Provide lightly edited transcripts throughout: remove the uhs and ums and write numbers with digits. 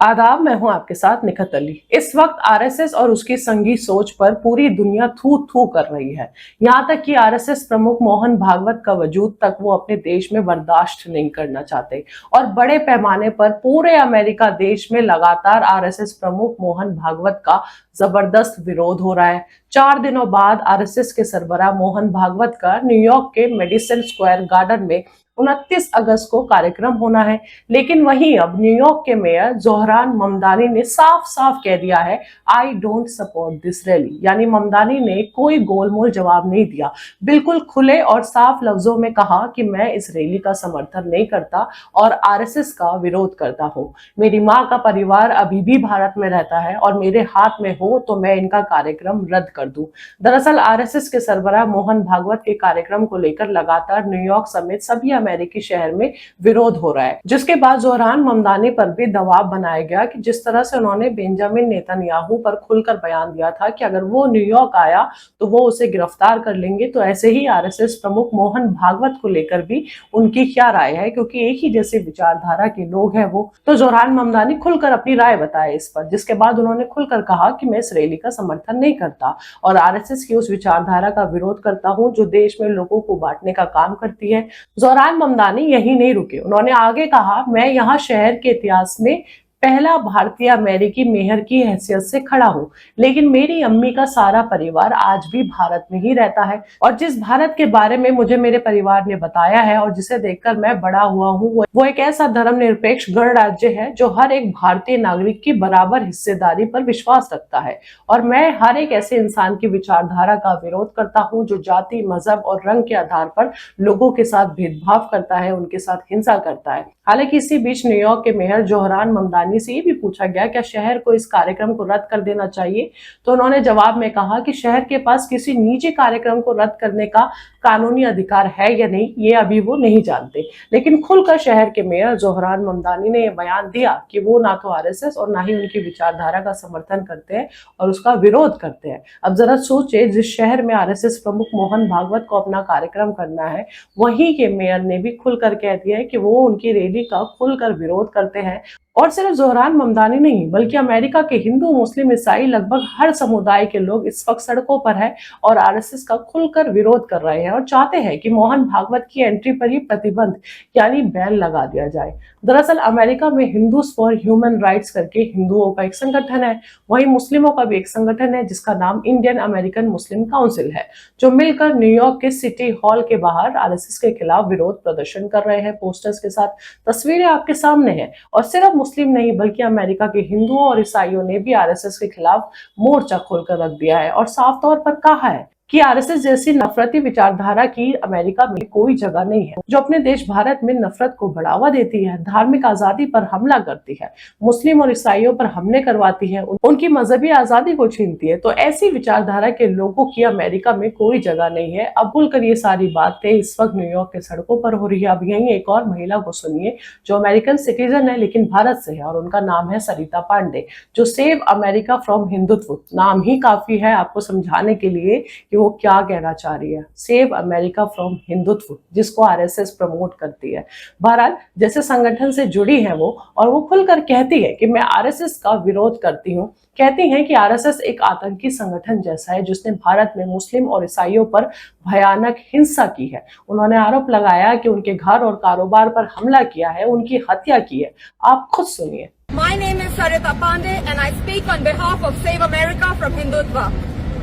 आदाब, मैं हूं आपके साथ निखत अली। इस वक्त आरएसएस और उसकी संघी सोच पर पूरी दुनिया थू थू कर रही है। यहां तक कि आरएसएस प्रमुख मोहन भागवत का वजूद तक वो अपने देश में बर्दाश्त नहीं करना चाहते और बड़े पैमाने पर पूरे अमेरिका देश में लगातार आरएसएस प्रमुख मोहन भागवत का जबरदस्त विरोध हो रहा है। 4 दिनों बाद आरएसएस के सरबराह मोहन भागवत का न्यूयॉर्क के मेडिसन स्क्वायर गार्डन में 29 अगस्त को कार्यक्रम होना है। लेकिन वहीं अब न्यूयॉर्क के मेयर जोहरान ममदानी ने साफ साफ कह दिया है, I don't support this rally. यानी ममदानी ने कोई गोलमोल जवाब नहीं दिया, बिल्कुल खुले और साफ लफ्जों में कहा कि मैं इस रैली का समर्थन नहीं करता और आरएसएस का विरोध करता हूँ। मेरी माँ का परिवार अभी भी भारत में रहता है और मेरे हाथ में हो तो मैं इनका कार्यक्रम रद्द कर दूं। दरअसल आरएसएस के सरबराह मोहन भागवत के कार्यक्रम को लेकर लगातार न्यूयॉर्क समेत सभी अमेरिकी शहर में विरोध हो रहा है, जिसके बाद जोहरान ममदानी पर भी दबाव बनाया गया कि जिस तरह से उन्होंने बेंजामिन नेतन्याहू पर खुलकर बयान दिया था कि अगर वो न्यूयॉर्क आया तो वो उसे गिरफ्तार कर लेंगे, तो ऐसे ही आरएसएस प्रमुख मोहन भागवत को लेकर भी उनकी क्या राय है, क्योंकि एक ही जैसी विचारधारा के लोग हैं वो। तो जोहरान ममदानी खुलकर अपनी राय बताए इस पर, जिसके बाद उन्होंने खुलकर कहा कि मैं इस रैली का समर्थन नहीं करता और आरएसएस की उस विचारधारा का विरोध करता हूं जो देश में लोगों को बांटने का काम करती है। जोहरान ममदानी यही नहीं रुके, उन्होंने आगे कहा, मैं यहाँ शहर के इतिहास में पहला भारतीय अमेरिकी मेयर की हैसियत से खड़ा हूँ, लेकिन मेरी अम्मी का सारा परिवार आज भी भारत में ही रहता है और जिस भारत के बारे में मुझे मेरे परिवार ने बताया है और जिसे देखकर मैं बड़ा हुआ हूँ, वो एक ऐसा धर्मनिरपेक्ष गणराज्य है जो हर एक भारतीय नागरिक की बराबर हिस्सेदारी पर विश्वास रखता है और मैं हर एक ऐसे इंसान की विचारधारा का विरोध करता हूँ जो जाति, मजहब और रंग के आधार पर लोगों के साथ भेदभाव करता है, उनके साथ हिंसा करता है। हालांकि इसी बीच न्यूयॉर्क के मेयर जोहरान ममदानी से ये भी पूछा गया क्या शहर को इस कार्यक्रम को रद्द कर देना चाहिए, तो उन्होंने जवाब में कहा कि शहर के पास किसी निजी कार्यक्रम को रद्द करने का कानूनी अधिकार है या नहीं, ये अभी वो नहीं जानते। लेकिन खुलकर शहर के मेयर जोहरान ममदानी ने यह बयान दिया कि वो ना तो आरएसएस और ना ही उनकी विचारधारा का समर्थन करते हैं और उसका विरोध करते हैं। अब जरा सोचे, जिस शहर में आरएसएस प्रमुख मोहन भागवत को अपना कार्यक्रम करना है, वहीं के मेयर ने भी खुलकर कह दिया है कि वो उनकी रैली का खुलकर विरोध करते हैं। और सिर्फ जोहरान ममदानी नहीं, बल्कि अमेरिका के हिंदू, मुस्लिम, ईसाई लगभग हर समुदाय के लोग इस वक्त सड़कों पर हैं और आरएसएस का खुलकर विरोध कर रहे हैं और चाहते हैं कि मोहन भागवत की एंट्री पर ही प्रतिबंध यानी बैन लगा दिया जाए। दरअसल अमेरिका में हिंदूज फॉर ह्यूमन राइट्स करके हिंदुओं का एक संगठन है, वहीं मुस्लिमों का भी एक संगठन है जिसका नाम इंडियन अमेरिकन मुस्लिम काउंसिल है, जो मिलकर न्यूयॉर्क के सिटी हॉल के बाहर आरएसएस के खिलाफ विरोध प्रदर्शन कर रहे हैं पोस्टर्स के साथ। तस्वीरें आपके सामने हैं और सिर्फ मुस्लिम नहीं बल्कि अमेरिका के हिंदुओं और ईसाइयों ने भी आरएसएस के खिलाफ मोर्चा खोलकर रख दिया है और साफ तौर पर कहा है कि आरएसएस जैसी नफरती विचारधारा की अमेरिका में कोई जगह नहीं है, जो अपने देश भारत में नफरत को बढ़ावा देती है, धार्मिक आजादी पर हमला करती है, मुस्लिम और ईसाइयों पर हमले करवाती है, उनकी मजहबी आजादी को छीनती है। तो ऐसी विचारधारा के लोगों की अमेरिका में कोई जगह नहीं है। अब खुलकर ये सारी बातें इस वक्त न्यूयॉर्क के सड़कों पर हो रही है। अब यही एक और महिला को सुनिए जो अमेरिकन सिटीजन है लेकिन भारत से है और उनका नाम है सरिता पांडे, जो सेव अमेरिका फ्रॉम हिंदुत्व, नाम ही काफी है आपको समझाने के लिए वो क्या कहना चाह रही है। सेव अमेरिका फ्रॉम हिंदुत्व, जिसको आरएसएस प्रमोट करती है। बहरहाल जैसे संगठन से जुड़ी है वो, और वो खुलकर कहती है कि मैं आरएसएस का विरोध करती हूँ। कहती हैं कि आरएसएस एक आतंकी संगठन जैसा है जिसने भारत में मुस्लिम और ईसाइयों पर भयानक हिंसा की है। उन्होंने आरोप लगाया कि उनके घर और कारोबार पर हमला किया है, उनकी हत्या की है। आप खुद सुनिए। My name is Sarita Pandey and I speak on behalf of Save America from Hindutva.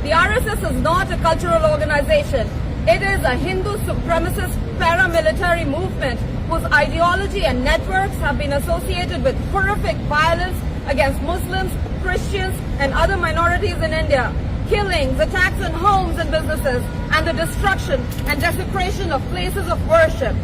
The RSS is not a cultural organization. It is a Hindu supremacist paramilitary movement whose ideology and networks have been associated with horrific violence against Muslims, Christians and other minorities in India. Killings, attacks on homes and businesses, and the destruction and desecration of places of worship.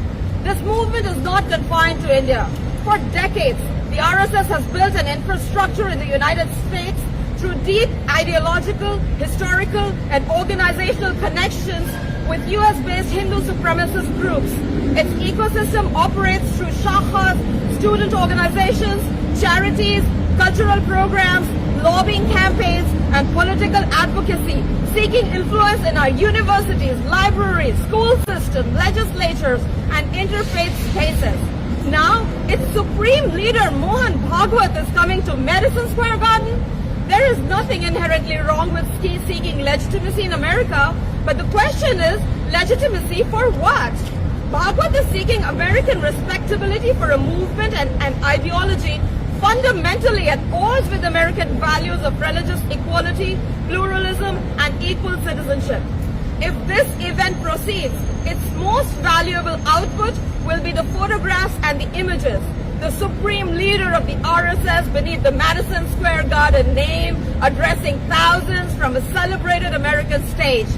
This movement is not confined to India. For decades, the RSS has built an infrastructure in the United States through deep ideological, historical and organizational connections with US-based Hindu supremacist groups. Its ecosystem operates through shahas, student organizations, charities, cultural programs, lobbying campaigns and political advocacy, seeking influence in our universities, libraries, school system, legislatures and interfaith spaces. Now, its supreme leader, Mohan Bhagwat, is coming to Madison Square Garden. There is nothing inherently wrong with seeking legitimacy in America, but the question is, legitimacy for what? Bhagwat is seeking American respectability for a movement and ideology fundamentally at odds with American values of religious equality, pluralism, and equal citizenship. If this event proceeds, its most valuable output will be the photographs and the images. The supreme leader of the RSS beneath the Madison Square Garden name, addressing thousands from a celebrated American stage.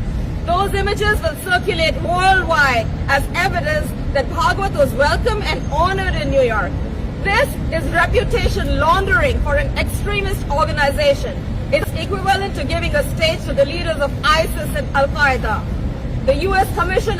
Those images will circulate worldwide as evidence that Bhagwat was welcome and honored in New York. This is reputation laundering for an extremist organization. It's equivalent to giving a stage to the leaders of ISIS and Al-Qaeda. The U.S. Commission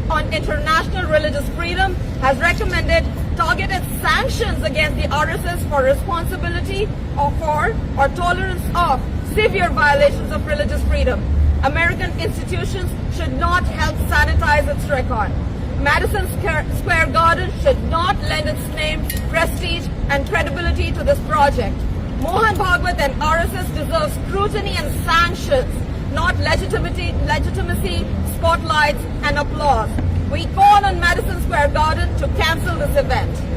on International Religious Freedom has recommended targeted sanctions against the RSS for responsibility or tolerance of severe violations of religious freedom. American institutions should not help sanitize its record. Madison Square Garden should not lend its name, prestige, and credibility to this project. Mohan Bhagwat and RSS deserve scrutiny and sanctions, not legitimacy, spotlights, and applause. We call on Madison Square Garden to cancel this event.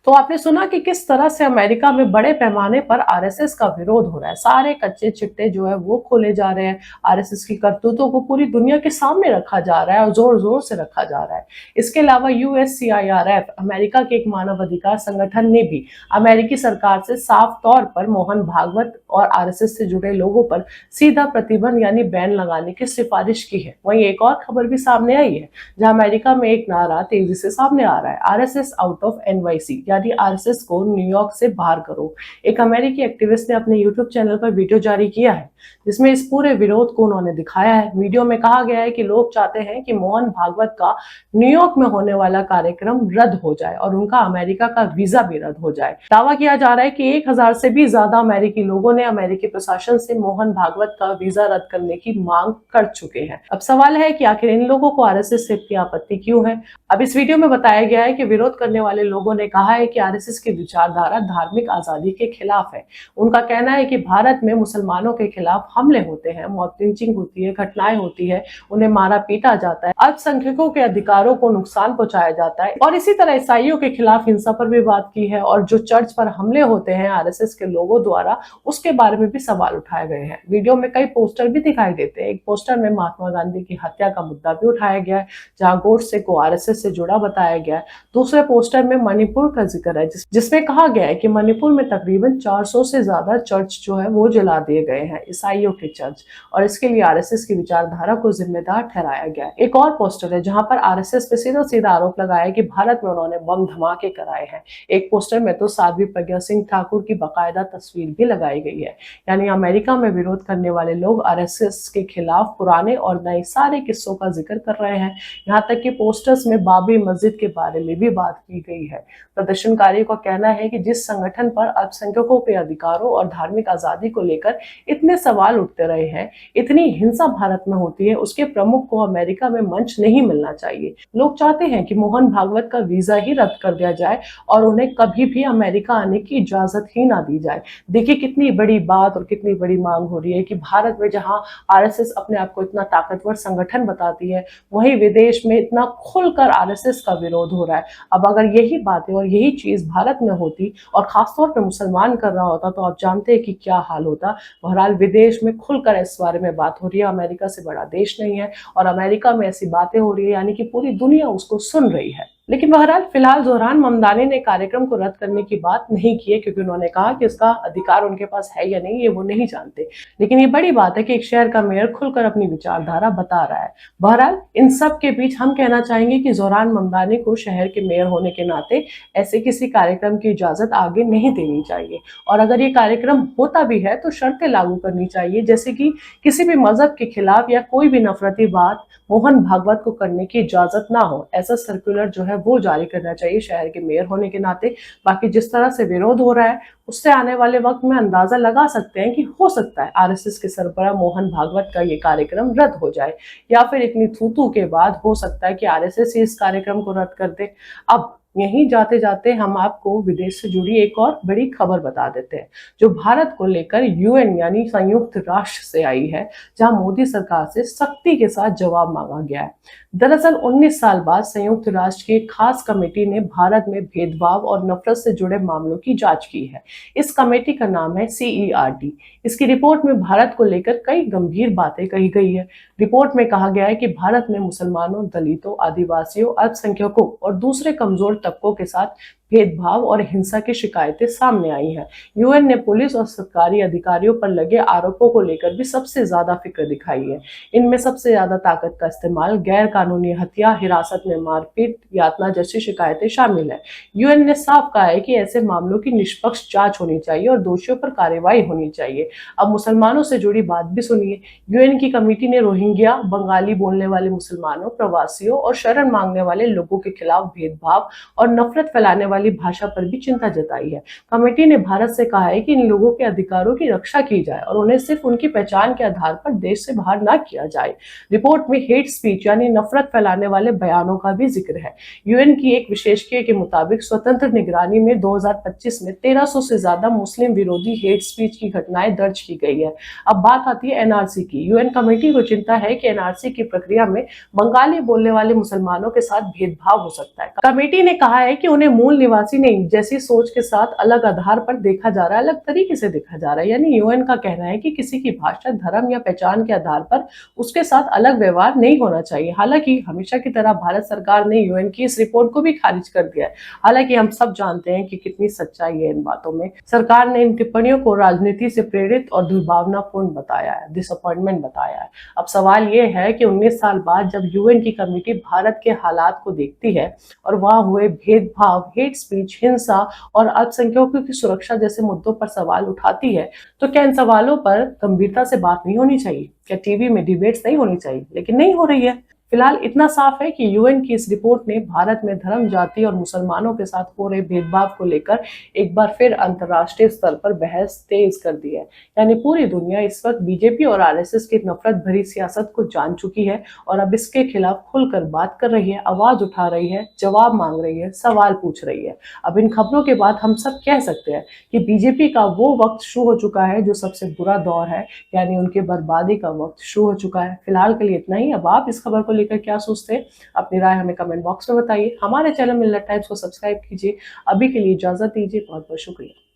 तो आपने सुना कि किस तरह से America में बड़े पैमाने पर आरएसएस का विरोध हो रहा है। सारे कच्चे चिट्टे जो है वो खोले जा रहे हैं। आरएसएस की करतूतों को पूरी दुनिया के सामने रखा जा रहा है और जोर जोर से रखा जा रहा है। इसके अलावा USCIRF, अमेरिका के एक मानव अधिकार संगठन, ने भी अमेरिकी सरकार से साफ तौर पर मोहन भागवत और आरएसएस से जुड़े लोगों पर सीधा प्रतिबंध यानी बैन लगाने की सिफारिश की है। वहीं एक और खबर भी सामने आई है, जहां अमेरिका में एक नारा तेजी से सामने आ रहा है, आरएसएस आउट ऑफ NYC, यानी आरएसएस को न्यूयॉर्क से बाहर करो। एक अमेरिकी एक्टिविस्ट ने अपने यूट्यूब चैनल पर वीडियो जारी किया है, जिसमें इस पूरे विरोध को उन्होंने दिखाया है। वीडियो में कहा गया है कि लोग चाहते हैं कि मोहन भागवत का न्यूयॉर्क में होने वाला कार्यक्रम रद्द हो जाए और उनका अमेरिका का वीजा भी रद्द हो जाए। दावा किया जा रहा है कि 1000 से भी ज्यादा अमेरिकी लोगों ने अमेरिकी प्रशासन से मोहन भागवत का वीजा रद्द करने की मांग कर चुके हैं। अब सवाल है कि आखिर इन लोगों को आरएसएस से इतनी आपत्ति क्यों है। अब इस वीडियो में बताया गया है कि विरोध करने वाले लोगों ने कहा है कि आरएसएस की विचारधारा धार्मिक आजादी के खिलाफ है। उनका कहना है कि भारत में मुसलमानों के खिलाफ हमले होते हैं, मॉब लिंचिंग होती है, घटनाएं होती है, उन्हें मारा पीटा जाता है, अल्पसंख्यकों के अधिकारों को नुकसान पहुंचाया जाता है और इसी तरह ईसाइयों के खिलाफ हिंसा पर भी बात की है। और जो चर्च पर हमले होते हैं आरएसएस के लोगों द्वारा, उसके बारे में भी सवाल उठाए गए हैं। वीडियो में कई पोस्टर भी दिखाई देते हैं। एक पोस्टर में महात्मा गांधी की हत्या का मुद्दा भी उठाया गया है, जहां गोडसे को आरएसएस से जुड़ा बताया गया है। दूसरे पोस्टर में मणिपुर का जिक्र है, जिसमें कहा गया है कि मणिपुर में तकरीबन 400 से ज्यादा चर्च जो है वो जला दिए गए हैं, ईसाइयों के चर्च, और इसके लिए आरएसएस की विचारधारा को जिम्मेदार ठहराया गया है। एक और पोस्टर है जहां पर आरएसएस पे सीधा सीधा आरोप लगाया है कि भारत में उन्होंने बम धमाके कराए हैं। एक पोस्टर में तो साध्वी प्रज्ञा सिंह ठाकुर की बाकायदा तस्वीर भी लगाई गई है। यानी अमेरिका में विरोध करने वाले लोग आरएसएस के खिलाफ पुराने और नए सारे किस्सों का जिक्र कर रहे हैं। यहाँ तक कि पोस्टर्स में बाबरी मस्जिद के बारे में भी बात की गई है। प्रदर्शनकारियों का कहना है कि जिस संगठन पर अल्पसंख्यकों के अधिकारों और धार्मिक आजादी को लेकर इतने सवाल उठते रहे हैं, इतनी हिंसा भारत में होती है, उसके प्रमुख को अमेरिका में मंच नहीं मिलना चाहिए। लोग चाहते हैं कि मोहन भागवत का वीजा ही रद्द कर दिया जाए और उन्हें कभी भी अमेरिका आने की इजाजत ही ना दी जाए। देखिए कितनी बड़ी बात और कितनी बड़ी मांग हो रही है कि भारत में जहां आरएसएस अपने आप को इतना ताकतवर संगठन बताती है, वहीं विदेश में इतना खुलकर आरएसएस का विरोध हो रहा है। अब अगर यही बातें और यही चीज भारत में होती और खासतौर पर मुसलमान कर रहा होता, तो आप जानते हैं कि क्या हाल होता। बहरहाल विदेश में खुलकर इस बारे में बात हो रही है। अमेरिका से बड़ा देश नहीं है और अमेरिका में ऐसी बातें हो रही है, यानी कि पूरी दुनिया उसको सुन रही है। लेकिन बहरहाल फिलहाल जोहरान ममदानी ने कार्यक्रम को रद्द करने की बात नहीं की है, क्योंकि उन्होंने कहा कि उसका अधिकार उनके पास है या नहीं ये वो नहीं जानते। लेकिन ये बड़ी बात है कि एक शहर का मेयर खुलकर अपनी विचारधारा बता रहा है। बहरहाल इन सब के बीच हम कहना चाहेंगे कि जोहरान ममदानी को शहर के मेयर होने के नाते ऐसे किसी कार्यक्रम की इजाजत आगे नहीं देनी चाहिए, और अगर ये कार्यक्रम होता भी है तो शर्तें लागू करनी चाहिए, जैसे कि किसी भी मजहब के खिलाफ या कोई भी नफरती बात मोहन भागवत को करने की इजाजत ना हो। ऐसा सर्कुलर जो है वो जारी करना चाहिए शहर के मेयर होने के नाते। बाकी जिस तरह से विरोध हो रहा है उससे आने वाले वक्त में अंदाजा लगा सकते हैं कि हो सकता है आरएसएस के सरबराह मोहन भागवत का ये कार्यक्रम रद्द हो जाए, या फिर इतनी थू-थू के बाद हो सकता है कि आरएसएस ही इस कार्यक्रम को रद्द कर दे। अब यहीं जाते जाते हम आपको विदेश से जुड़ी एक और बड़ी खबर बता देते हैं, जो भारत को लेकर यूएन यानी संयुक्त राष्ट्र से आई है, जहां मोदी सरकार से सख्ती के साथ जवाब मांगा गया है। दरअसल 19 साल बाद संयुक्त राष्ट्र की एक खास कमेटी ने भारत में भेदभाव और नफरत से जुड़े मामलों की जांच की है। इस कमेटी का नाम है CERT। इसकी रिपोर्ट में भारत को लेकर कई गंभीर बातें कही गई है। रिपोर्ट में कहा गया है कि भारत में मुसलमानों, दलितों, आदिवासियों, अल्पसंख्यकों और दूसरे कमजोर तबकों के साथ भेदभाव और हिंसा की शिकायतें सामने आई हैं। यूएन ने पुलिस और सरकारी अधिकारियों पर लगे आरोपों को लेकर भी सबसे ज्यादा फिक्र दिखाई है। इनमें सबसे ज्यादा ताकत का इस्तेमाल, गैर कानूनी हत्या, हिरासत में मारपीट, यातना जैसी शिकायतें शामिल है। यूएन ने साफ कहा है कि ऐसे मामलों की निष्पक्ष जांच होनी चाहिए और दोषियों पर कार्रवाई होनी चाहिए। अब मुसलमानों से जुड़ी बात भी सुनिए। यूएन की कमेटी ने रोहिंग्या, बंगाली बोलने वाले मुसलमानों, प्रवासियों और शरण मांगने वाले लोगों के खिलाफ भेदभाव और नफरत फैलाने वाली भाषा पर भी चिंता जताई है। कमेटी ने भारत से कहा है कि इन लोगों के अधिकारों की रक्षा की जाए और उन्हें सिर्फ उनकी पहचान के आधार पर देश से बाहर न किया जाए। रिपोर्ट में हेट स्पीच यानी नफरत फैलाने वाले बयानों का भी जिक्र है। यूएन की एक विशेषज्ञ के मुताबिक स्वतंत्र निगरानी में 2025 में 1300 से ज्यादा मुस्लिम विरोधी हेट स्पीच की घटनाएं दर्ज की गई है। अब बात आती है एनआरसी की। यूएन कमेटी को चिंता है कि एनआरसी की प्रक्रिया में बंगाली बोलने वाले मुसलमानों के साथ भेदभाव हो सकता है। कमेटी ने कहा है कि उन्हें मूल निवासी नहीं जैसी सोच के साथ अलग आधार पर देखा जा रहा है, अलग तरीके से देखा जा रहा है। यानी यूएन का कहना है कि किसी की भाषा, धर्म या पहचान के आधार पर उसके साथ अलग व्यवहार नहीं होना चाहिए। हालांकि हमेशा की तरह भारत सरकार ने यूएन की इस रिपोर्ट को भी खारिज कर दिया है। हालांकि हम सब जानते हैं कि कितनी सच्चाई है इन बातों में। सरकार ने इन टिप्पणियों को राजनीति से प्रेरित और दुर्भावनापूर्ण बताया है, डिसअपॉइंटमेंट बताया है। अब सवाल ये है कि 19 साल बाद जब यूएन की कमेटी भारत के हालात को देखती है और वहां हुए भेदभाव, हेट स्पीच, हिंसा और अल्पसंख्यकों की सुरक्षा जैसे मुद्दों पर सवाल उठाती है, तो क्या इन सवालों पर गंभीरता से बात नहीं होनी चाहिए? क्या टीवी में डिबेट्स नहीं होनी चाहिए? लेकिन नहीं हो रही है। फिलहाल इतना साफ है कि यूएन की इस रिपोर्ट ने भारत में धर्म, जाति और मुसलमानों के साथ हो रहे भेदभाव को लेकर एक बार फिर अंतर्राष्ट्रीय स्तर पर बहस तेज कर दी है। यानी पूरी दुनिया इस वक्त बीजेपी और आरएसएस की नफरत भरी सियासत को जान चुकी है और अब इसके खिलाफ खुलकर बात कर रही है, आवाज उठा रही है, जवाब मांग रही है, सवाल पूछ रही है। अब इन खबरों के बाद हम सब कह सकते हैं कि बीजेपी का वो वक्त शुरू हो चुका है जो सबसे बुरा दौर है, यानी उनके बर्बादी का वक्त शुरू हो चुका है। फिलहाल के लिए इतना ही। अब आप इस खबर को लेकर क्या सोचते हैं, अपनी राय हमें कमेंट बॉक्स में बताइए। हमारे चैनल मिलत टाइम्स को सब्सक्राइब कीजिए। अभी के लिए इजाजत दीजिए। बहुत बहुत शुक्रिया।